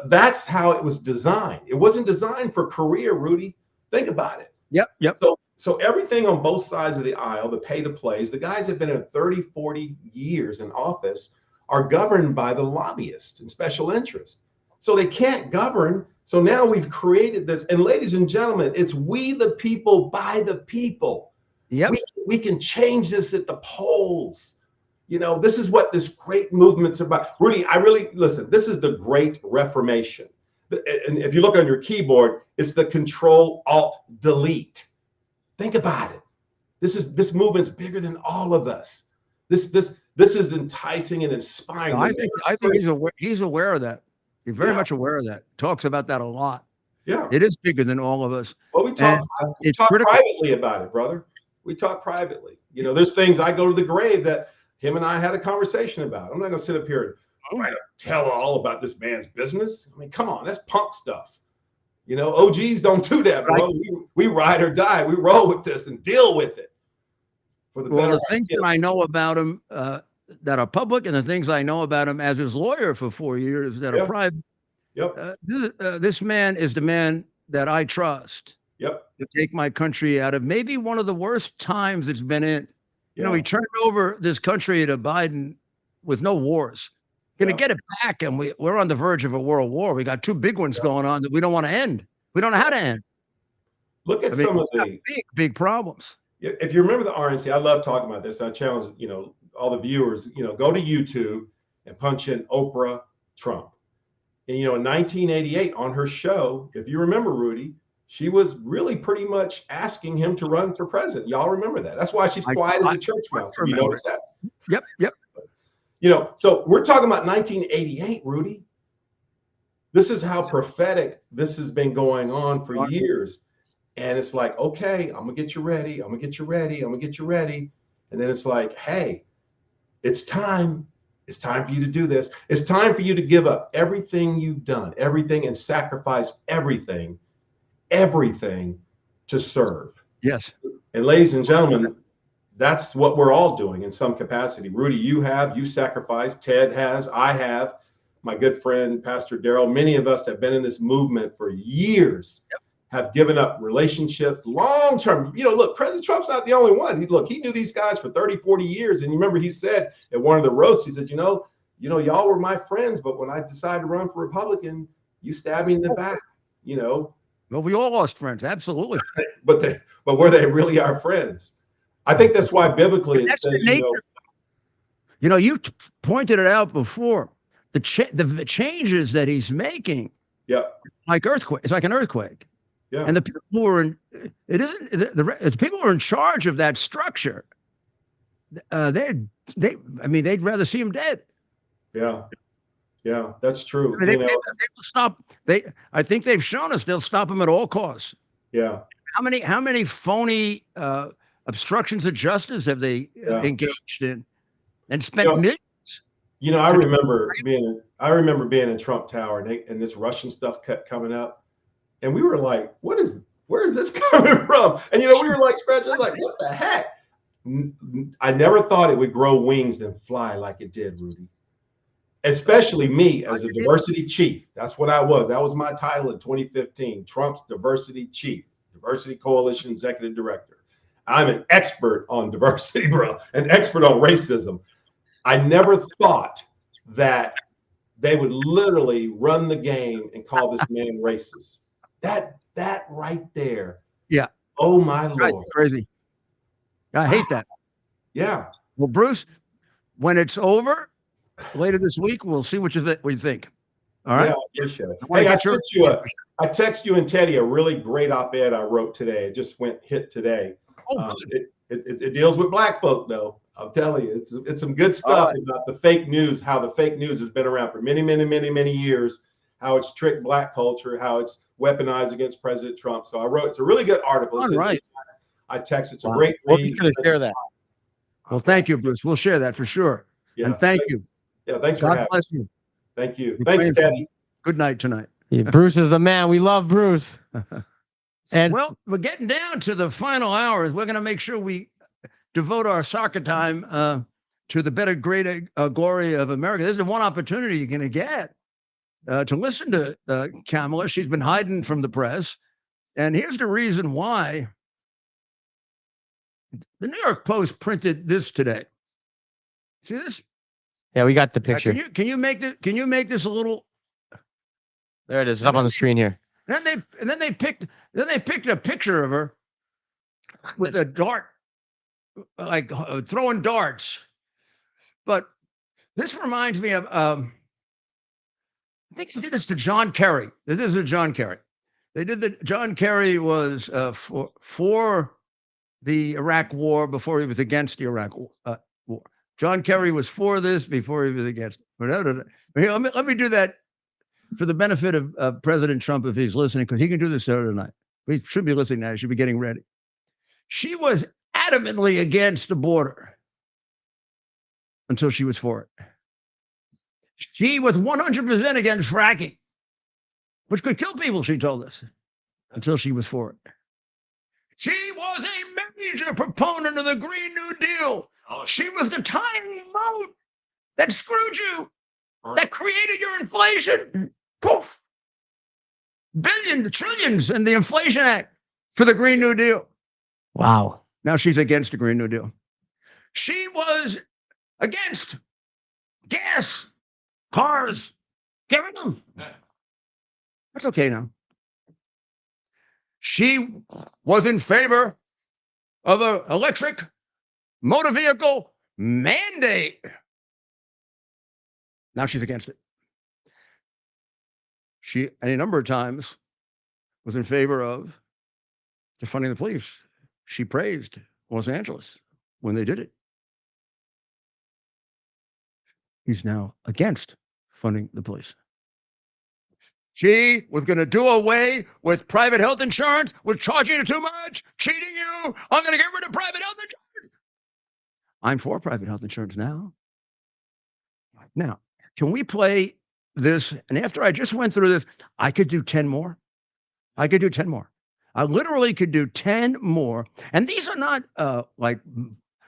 That's how it was designed. It wasn't designed for career, Rudy. Think about it. Yep. So everything on both sides of the aisle, the pay to plays, the guys that have been in 30, 40 years in office are governed by the lobbyists and special interests. So they can't govern. So now we've created this. And ladies and gentlemen, it's we the people by the people. Yep. We can change this at the polls. This is what this great movement's about. Rudy, I really listen. This is the great reformation. And if you look on your keyboard, it's the Control Alt Delete. Think about it. This movement's bigger than all of us. This is enticing and inspiring. I think he's aware of that. He's very much aware of that. Talks about that a lot. Yeah. It is bigger than all of us. Well, we talk it's critical. Privately about it, brother. We talk privately. There's things I go to the grave that him and I had a conversation about. I'm not going to sit up here and try to tell all about this man's business. I mean, come on, that's punk stuff. OGs don't do that, bro. Right. We ride or die. We roll with this and deal with it. The things that I know about him that are public and the things I know about him as his lawyer for 4 years that are private. Yep. This man is the man that I trust. Yep. To take my country out of maybe one of the worst times it's been in. He turned over this country to Biden with no wars. Going to get it back, and we're on the verge of a world war. We got two big ones going on that we don't want to end. We don't know how to end. Look at some of the big problems. If you remember the RNC, I love talking about this. I challenge all the viewers. Go to YouTube and punch in Oprah Trump. And in 1988 on her show, if you remember, Rudy, she was really pretty much asking him to run for president. Y'all remember that? That's why she's quiet as a church mouse. Have you noticed that? Yep. So we're talking about 1988, Rudy. This is how prophetic this has been going on for years. And it's like, okay, I'm going to get you ready. I'm going to get you ready. I'm going to get you ready. And then it's like, hey, it's time. It's time for you to do this. It's time for you to give up everything you've done, everything, and sacrifice everything to serve. Yes. And ladies and gentlemen, that's what we're all doing in some capacity. Rudy, you sacrificed. Ted has, I have, my good friend, Pastor Darrell. Many of us have been in this movement for years, have given up relationships, long-term. Look, President Trump's not the only one. He knew these guys for 30, 40 years. And you remember he said at one of the roasts, he said, y'all were my friends, but when I decided to run for Republican, you stabbed me in the back, Well, we all lost friends, absolutely. But were they really our friends? I think that's why biblically it says, you pointed it out before. The changes that he's making, like earthquake. It's like an earthquake. Yeah. And the people who are in the people who are in charge of that structure, they'd rather see him dead. Yeah, that's true. They will stop. I think they've shown us they'll stop him at all costs. Yeah. How many phony obstructions of justice have they engaged in and spent millions? I remember being in Trump Tower and this Russian stuff kept coming up. And we were like, where is this coming from? And, we were like scratching, like, what the heck? I never thought it would grow wings and fly like it did, Rudy. Especially me as a diversity chief. That's what I was. That was my title in 2015, Trump's diversity chief, Diversity Coalition Executive Director. I'm an expert on diversity, bro, an expert on racism. I never thought that they would literally run the game and call this man racist. That right there. Yeah. Oh my Lord. Crazy. I hate that. Yeah. Well, Bruce, when it's over, later this week. We'll see what you think. All Yeah, right. I appreciate it. I want Hey, to I get your sent you I text you and Teddy a really great op-ed I wrote today. It just hit today. Oh, good. It deals with black folk though. I'll tell you, it's some good All stuff right. about the fake news, how the fake news has been around for many years, how it's tricked black culture, how it's weaponized against President Trump. So it's a really good article. All right. I text. It's a Wow. great We'll be read. sure to share that. Well, thank you, Bruce. We'll share that for sure. Yeah. And thank you. Yeah. Thanks for God having bless me. you. Thank you. Be Thanks, praying for Teddy. you. Good night tonight. Yeah, Bruce is the man. We love Bruce. And Well, we're getting down to the final hours. We're going to make sure we devote our soccer time to the better, greater glory of America. This is the one opportunity you're going to get to listen to Kamala. She's been hiding from the press. And here's the reason why. The New York Post printed this today. See this? yeah, we got the picture. Can you make this a little? There it is. It's up on the screen here. Then they picked a picture of her with a dart, like throwing darts. But this reminds me of I think they did this to John Kerry. This is John Kerry. They did the John Kerry was for the Iraq War before he was against the Iraq War. John Kerry was for this before he was against it. Here, let me do that for the benefit of President Trump if he's listening, because he can do this Saturday night. He should be listening now. He should be getting ready. She was adamantly against the border until she was for it. She was 100% against fracking, which could kill people, she told us, until she was for it. She was a major proponent of the Green New Deal. She was the tiny vote that screwed you, that created your inflation. Poof. Billions, trillions in the Inflation Act for the Green New Deal. Wow. Now she's against the Green New Deal. She was against gas, cars. Get rid of them. That's okay now. She was in favor of an electric motor vehicle mandate. Now she's against it. She, any number of times, was in favor of defunding the police. She praised Los Angeles when they did it. He's now against funding the police. She was going to do away with private health insurance, with charging you too much, cheating you. I'm going to get rid of private health insurance. I'm for private health insurance now. Now, can we play this? And after I just went through this, I could do 10 more. I could do 10 more. I literally could do 10 more. And these are not like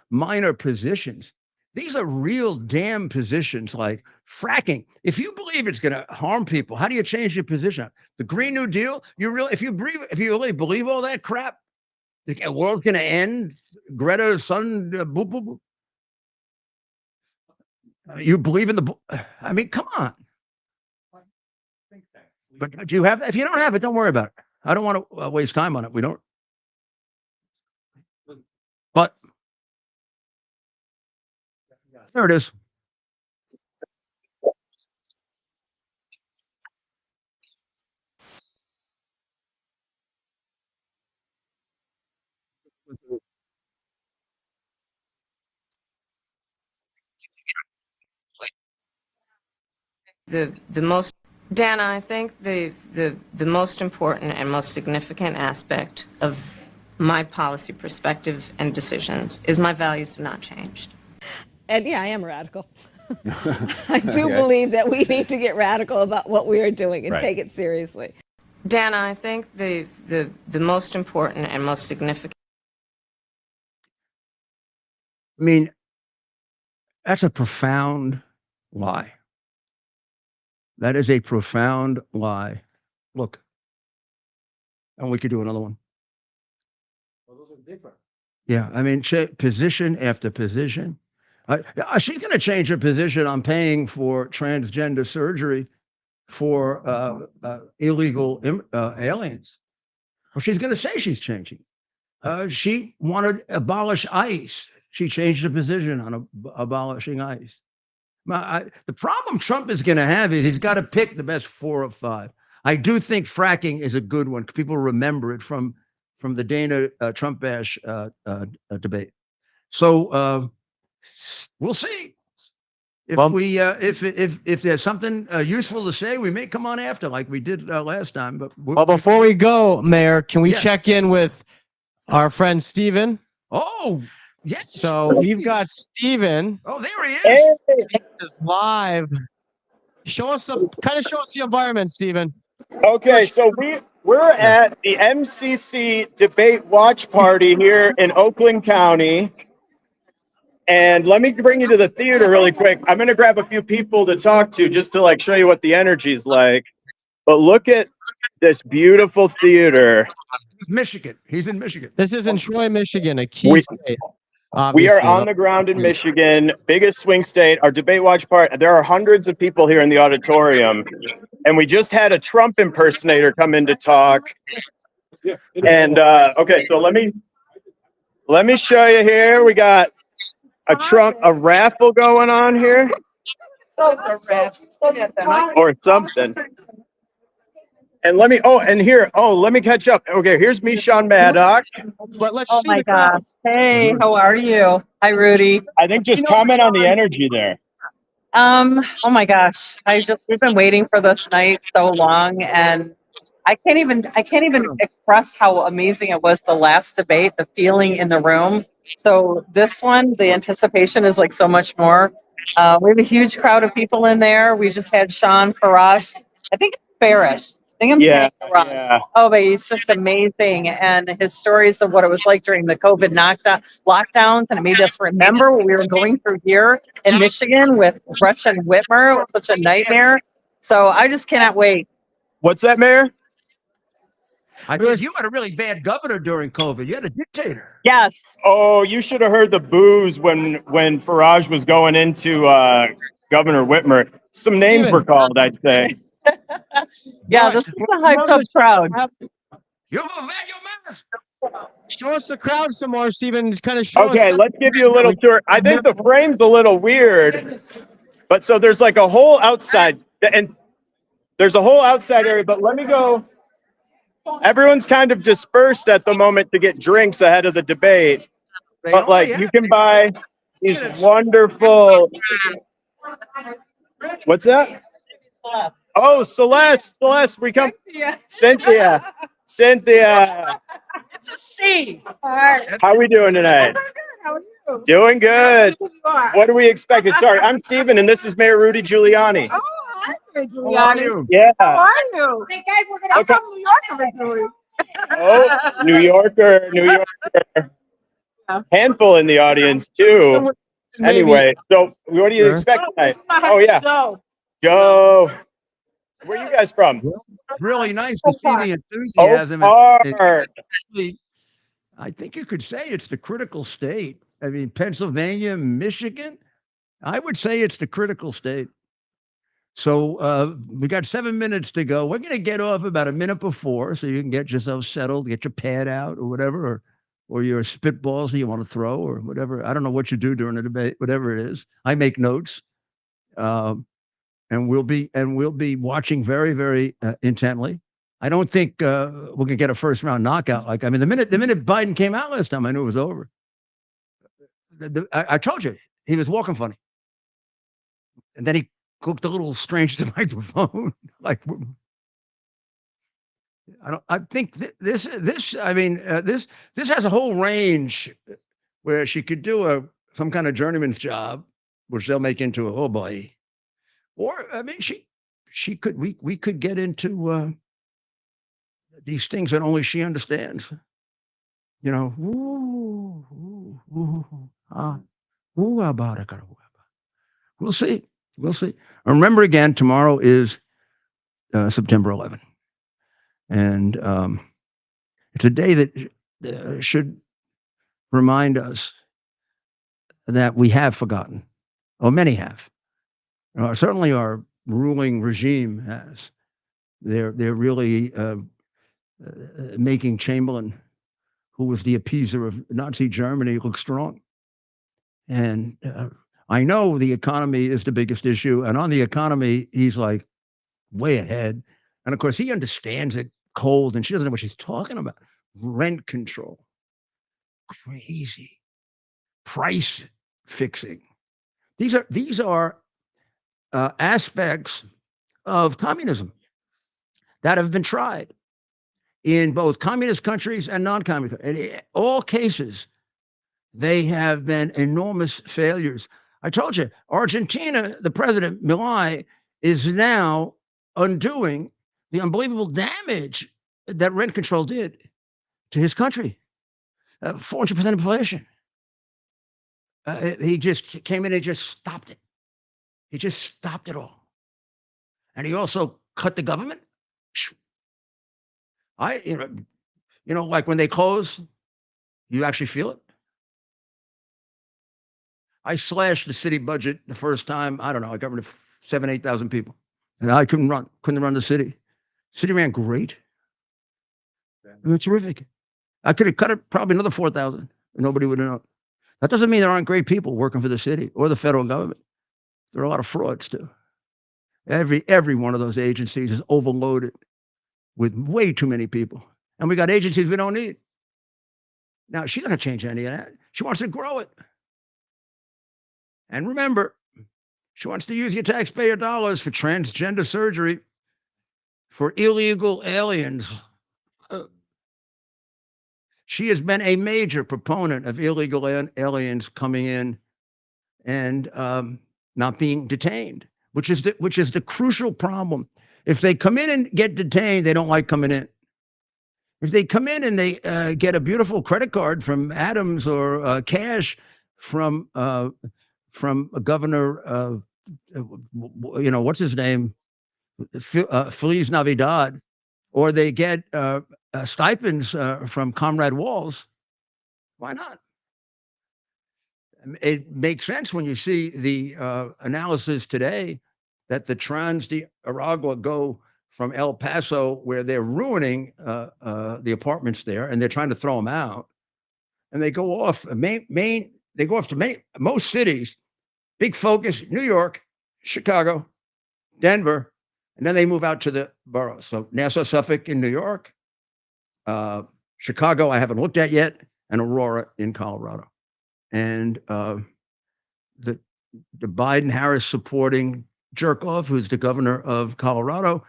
minor positions. These are real damn positions like fracking. If you believe it's going to harm people, how do you change your position? The Green New Deal, if you really believe all that crap, the world's going to end. Greta's son, boop, boop, boop. You believe in I mean, come on. But do you have, if you don't have it, don't worry about it. I don't want to waste time on it. We don't. But there it is. The most, Dana, I think the most important and most significant aspect of my policy perspective and decisions is my values have not changed. And yeah, I am radical. I do believe that we need to get radical about what we are doing and take it seriously. Dana, I think the most important and most significant. I mean, that's a profound lie. That is a profound lie. Look, and we could do another one. Well, those are different. Yeah, I mean, position after position. She's going to change her position on paying for transgender surgery for illegal aliens. Well, she's going to say she's changing. She wanted to abolish ICE. She changed her position on abolishing ICE. The problem Trump is going to have is he's got to pick the best 4 or 5. I do think fracking is a good one. People remember it from the Dana Trump bash debate. So we'll see if there's something useful to say. We may come on after like we did last time. But well, before we go, Mayor, can we Yes. check in with our friend Steven? Oh, yes. So we've got Steven. Oh, there he is. Hey. Steven is live. Show us the environment, Steven. Okay, so we're at the MCC debate watch party here in Oakland County. And let me bring you to the theater really quick. I'm going to grab a few people to talk to just to like show you what the energy's like. But look at this beautiful theater. Michigan. He's in Michigan. This is in Troy, Michigan, a key state. We are on the ground in Michigan, biggest swing state. Our debate watch party, there are hundreds of people here in the auditorium. And we just had a Trump impersonator come in to talk. And okay, so let me show you here. We got a raffle going on here. Or something. And let me catch up. Okay, here's me, Sean Maddox. But let's Oh see my the crowd. gosh. Hey, how are you? Hi, Rudy. I think just comment on the energy there. Oh my gosh. We've been waiting for this night so long, and I can't even express how amazing it was the last debate, the feeling in the room. So this one, the anticipation is like so much more. We have a huge crowd of people in there. We just had Sean Farash. I think it's Farris. I think I'm saying it wrong. Yeah. Oh, but he's just amazing. And his stories of what it was like during the COVID lockdowns. And it made us remember what we were going through here in Michigan with Russian Whitmer. It was such a nightmare. So I just cannot wait. What's that, Mayor? I think you had a really bad governor during COVID. You had a dictator. Yes. Oh, you should have heard the boos when Farage was going into Governor Whitmer. Some names were called, I'd say. Yeah, this is a hyped up crowd. You move that, you mask. Show us the crowd some more, Steven. Just kind of show us. Okay, let's give you a little tour. I think the frame's a little weird, but so there's like a whole outside, and there's a whole outside area, but let me go. Everyone's kind of dispersed at the moment to get drinks ahead of the debate, but like you can buy these wonderful, what's that? Oh, Celeste, we come. Cynthia. It's a C. How are we doing tonight? Doing good. What are we expecting? Sorry, I'm Steven, and this is Mayor Rudy Giuliani. Oh, hi, How are you? Yeah. How are you? Hey guys, I'm from New York originally. Oh, New Yorker. Handful in the audience too. Anyway, so what do you expect tonight? Oh yeah. Go. Where are you guys from? It's really nice to see the enthusiasm. I think you could say it's the critical state. I mean, Pennsylvania, Michigan, I would say it's the critical state. So we got 7 minutes to go. We're going to get off about a minute before so you can get yourself settled, get your pad out or whatever, or your spitballs that you want to throw or whatever. I don't know what you do during a debate, whatever it is. I make notes. And we'll be watching very, very intently. I don't think we're gonna get a first round knockout. Like, I mean, the minute Biden came out last time, I knew it was over. I told you he was walking funny, and then he looked a little strange to the microphone. Like, I think this has a whole range where she could do some kind of journeyman's job, which they'll make into oh boy. Or I mean, she could we could get into these things that only she understands. You know, we'll see. We'll see. Remember again, tomorrow is September 11th, and it's a day that should remind us that we have forgotten, or many have. Certainly, our ruling regime has. They're really making Chamberlain, who was the appeaser of Nazi Germany, look strong. And I know the economy is the biggest issue. And on the economy, he's like way ahead. And of course, he understands it cold and she doesn't know what she's talking about. Rent control, crazy. Price fixing. These are aspects of communism that have been tried in both communist countries and non-communist. In all cases, they have been enormous failures. I told you, Argentina, the president, Milei, is now undoing the unbelievable damage that rent control did to his country. 400% inflation. He just came in and just stopped it. He just stopped it all. And he also cut the government. Like when they close, you actually feel it. I slashed the city budget the first time. I don't know. I got rid of 7,000, 8,000 people. And I couldn't run the city. City ran great. I mean, terrific. I could have cut it probably another 4,000. Nobody would have known. That doesn't mean there aren't great people working for the city or the federal government. There are a lot of frauds too. Every one of those agencies is overloaded with way too many people. And we got agencies we don't need. Now, she's not going to change any of that. She wants to grow it. And remember, she wants to use your taxpayer dollars for transgender surgery, for illegal aliens. She has been a major proponent of illegal aliens coming in and not being detained, which is the crucial problem. If they come in and get detained, they don't like coming in. If they come in and they get a beautiful credit card from Adams or cash from a governor, what's his name, Feliz Navidad, or they get stipends from Comrade Walls, why not? It makes sense when you see the analysis today that the Trans de Aragua go from El Paso, where they're ruining the apartments there, and they're trying to throw them out, and they go off Maine. They go off to most cities. Big focus: New York, Chicago, Denver, and then they move out to the boroughs. So Nassau, Suffolk in New York, Chicago I haven't looked at yet, and Aurora in Colorado. And the Biden-Harris supporting Jerkoff, who's the governor of Colorado,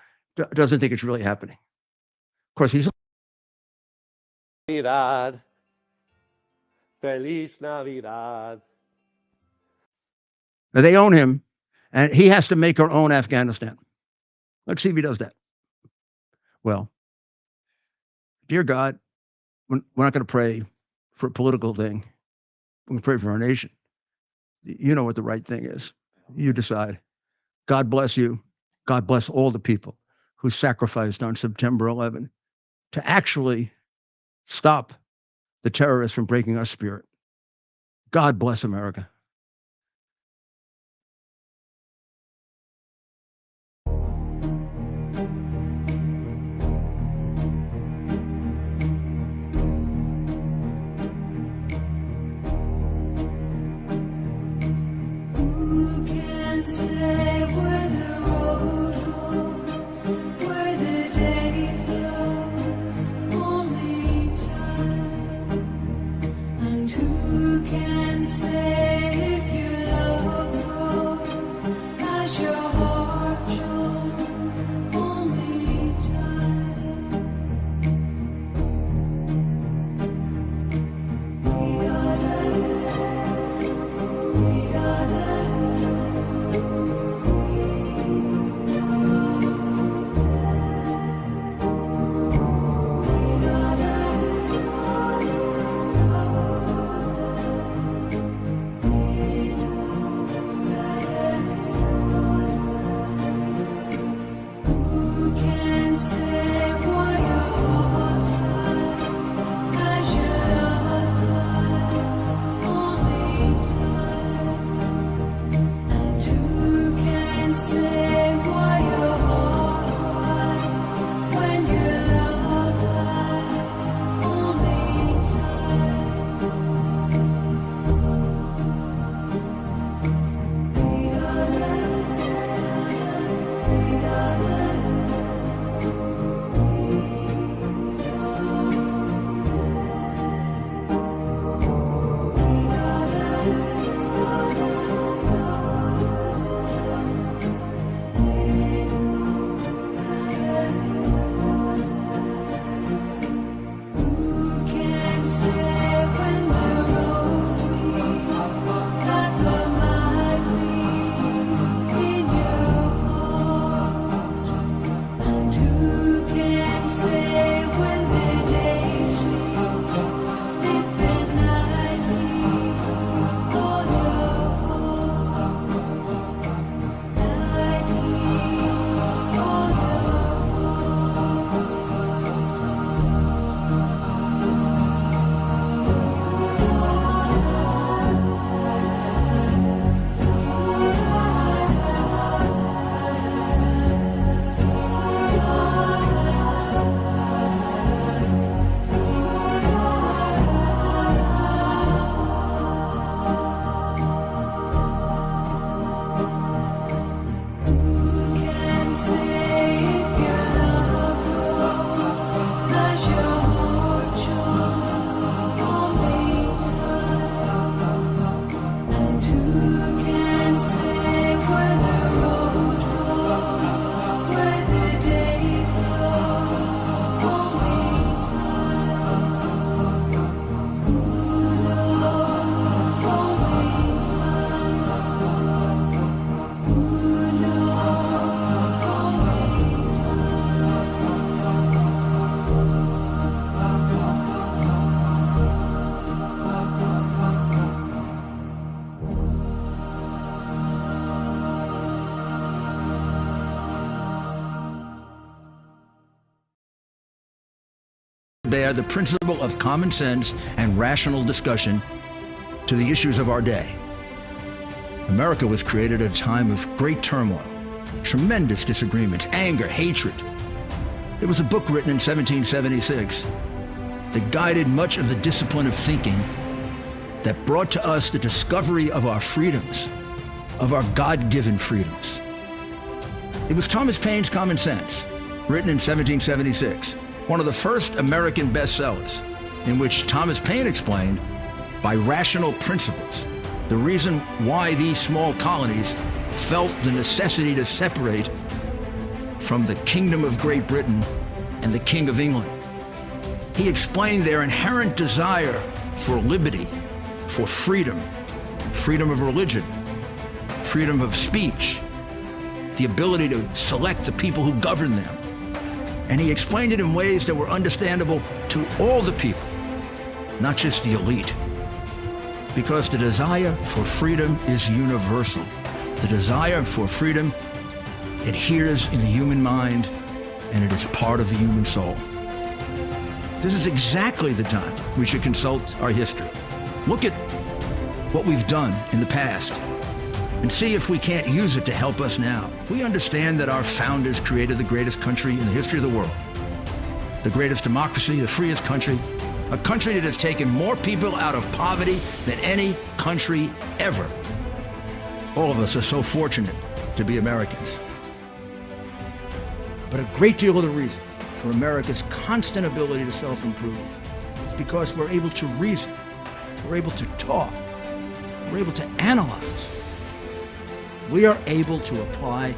doesn't think it's really happening. Of course, he's Navidad. Feliz Navidad. They own him, and he has to make our own Afghanistan. Let's see if he does that. Well, dear God, we're not going to pray for a political thing. We're going to pray for our nation. You know what the right thing is. You decide. God bless you. God bless all the people who sacrificed on September 11 to actually stop the terrorists from breaking our spirit. God bless America. Say where the road goes, where the day flows, only time. And who can say if your love grows as your heart shows, only time. We gotta bear the principle of common sense and rational discussion to the issues of our day. America was created at a time of great turmoil, tremendous disagreements, anger, hatred. It was a book written in 1776 that guided much of the discipline of thinking that brought to us the discovery of our freedoms, of our God-given freedoms. It was Thomas Paine's Common Sense, written in 1776, one of the first American bestsellers, in which Thomas Paine explained, by rational principles, the reason why these small colonies felt the necessity to separate from the Kingdom of Great Britain and the King of England. He explained their inherent desire for liberty, for freedom, freedom of religion, freedom of speech, the ability to select the people who govern them. And he explained it in ways that were understandable to all the people, not just the elite. Because the desire for freedom is universal. The desire for freedom adheres in the human mind, and it is part of the human soul. This is exactly the time we should consult our history. Look at what we've done in the past and see if we can't use it to help us now. We understand that our founders created the greatest country in the history of the world, the greatest democracy, the freest country, a country that has taken more people out of poverty than any country ever. All of us are so fortunate to be Americans. But a great deal of the reason for America's constant ability to self-improve is because we're able to reason, we're able to talk, we're able to analyze. We are able to apply